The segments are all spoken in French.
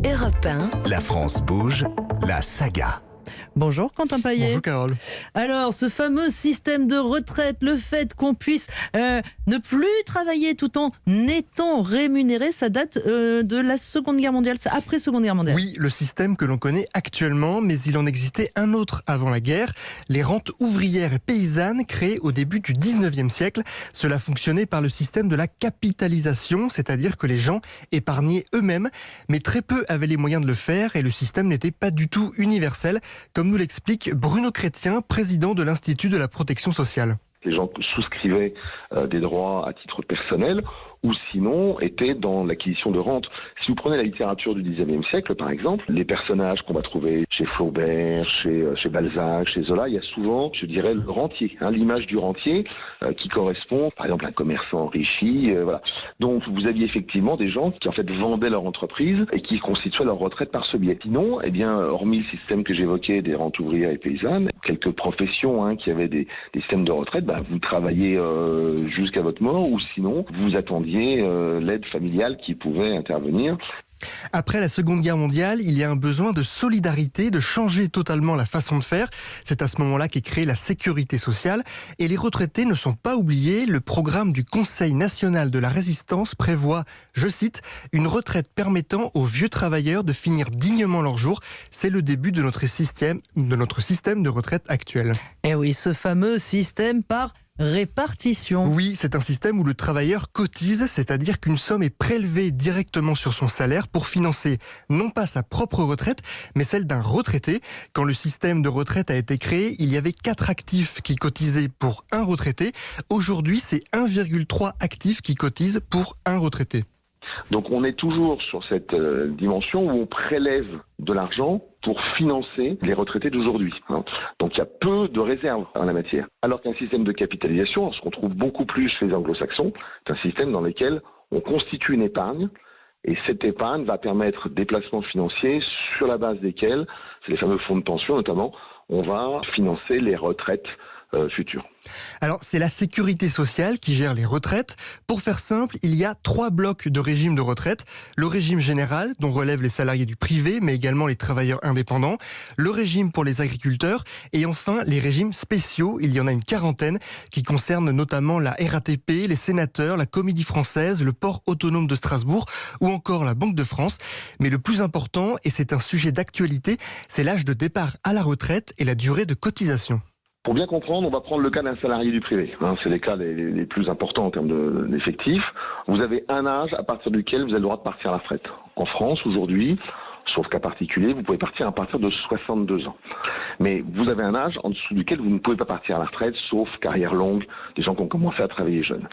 Europe 1. La France bouge, la saga. Bonjour Quentin Paillet. Bonjour Carole. Alors, ce fameux système de retraite, le fait qu'on puisse ne plus travailler tout en étant rémunéré, ça date de la Seconde Guerre mondiale, c'est après Seconde Guerre mondiale. Oui, le système que l'on connaît actuellement, mais il en existait un autre avant la guerre, les rentes ouvrières et paysannes créées au début du 19e siècle. Cela fonctionnait par le système de la capitalisation, c'est-à-dire que les gens épargnaient eux-mêmes, mais très peu avaient les moyens de le faire et le système n'était pas du tout universel, comme nous l'explique Bruno Chrétien, président de l'Institut de la protection sociale. Les gens souscrivaient des droits à titre personnel ou sinon étaient dans l'acquisition de rentes. Si vous prenez la littérature du XIXe siècle, par exemple, les personnages qu'on va trouver chez Flaubert, chez Balzac, chez Zola, il y a souvent, je dirais, le rentier, l'image du rentier qui correspond, par exemple, à un commerçant enrichi. Voilà. Donc, vous aviez effectivement des gens qui, en fait, vendaient leur entreprise et qui constituaient leur retraite par ce biais. Sinon, eh bien, hormis le système que j'évoquais des rentes ouvrières et paysannes, quelques professions qui avaient des systèmes de retraite, vous travailliez jusqu'à votre mort ou sinon, vous attendiez l'aide familiale qui pouvait intervenir. Après la Seconde Guerre mondiale, il y a un besoin de solidarité, de changer totalement la façon de faire. C'est à ce moment-là qu'est créée la sécurité sociale. Et les retraités ne sont pas oubliés. Le programme du Conseil national de la résistance prévoit, je cite, une retraite permettant aux vieux travailleurs de finir dignement leur jour. C'est le début de notre système de retraite actuel. Et oui, ce fameux système par répartition. Oui, c'est un système où le travailleur cotise, c'est-à-dire qu'une somme est prélevée directement sur son salaire pour financer non pas sa propre retraite, mais celle d'un retraité. Quand le système de retraite a été créé, il y avait 4 actifs qui cotisaient pour un retraité. Aujourd'hui, c'est 1,3 actifs qui cotisent pour un retraité. Donc on est toujours sur cette dimension où on prélève de l'argent pour financer les retraités d'aujourd'hui. Donc il y a peu de réserves en la matière. Alors qu'un système de capitalisation, ce qu'on trouve beaucoup plus chez les anglo-saxons, c'est un système dans lequel on constitue une épargne et cette épargne va permettre des placements financiers sur la base desquels, c'est les fameux fonds de pension notamment, on va financer les retraites futures. Alors, c'est la sécurité sociale qui gère les retraites. Pour faire simple, il y a 3 blocs de régime de retraite. Le régime général, dont relèvent les salariés du privé, mais également les travailleurs indépendants. Le régime pour les agriculteurs. Et enfin, les régimes spéciaux. Il y en a une 40aine qui concernent notamment la RATP, les sénateurs, la Comédie Française, le port autonome de Strasbourg ou encore la Banque de France. Mais le plus important, et c'est un sujet d'actualité, c'est l'âge de départ à la retraite et la durée de cotisation. Pour bien comprendre, on va prendre le cas d'un salarié du privé. C'est les cas les plus importants en termes d'effectifs. Vous avez un âge à partir duquel vous avez le droit de partir à la retraite. En France, aujourd'hui, sauf cas particulier, vous pouvez partir à partir de 62 ans. Mais vous avez un âge en dessous duquel vous ne pouvez pas partir à la retraite, sauf carrière longue, des gens qui ont commencé à travailler jeunes.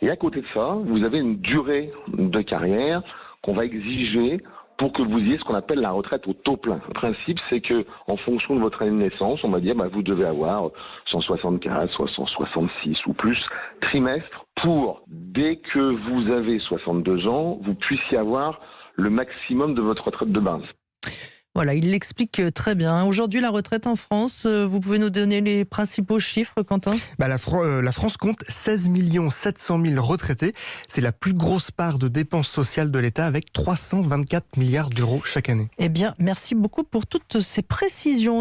Et à côté de ça, vous avez une durée de carrière qu'on va exiger pour que vous ayez ce qu'on appelle la retraite au taux plein. Le principe, c'est que en fonction de votre année de naissance, on va dire vous devez avoir 164, 166 ou plus trimestres pour, dès que vous avez 62 ans, vous puissiez avoir le maximum de votre retraite de base. Voilà, il l'explique très bien. Aujourd'hui, la retraite en France, vous pouvez nous donner les principaux chiffres, Quentin ? La France compte 16 700 000 retraités. C'est la plus grosse part de dépenses sociales de l'État avec 324 milliards d'euros chaque année. Eh bien, merci beaucoup pour toutes ces précisions.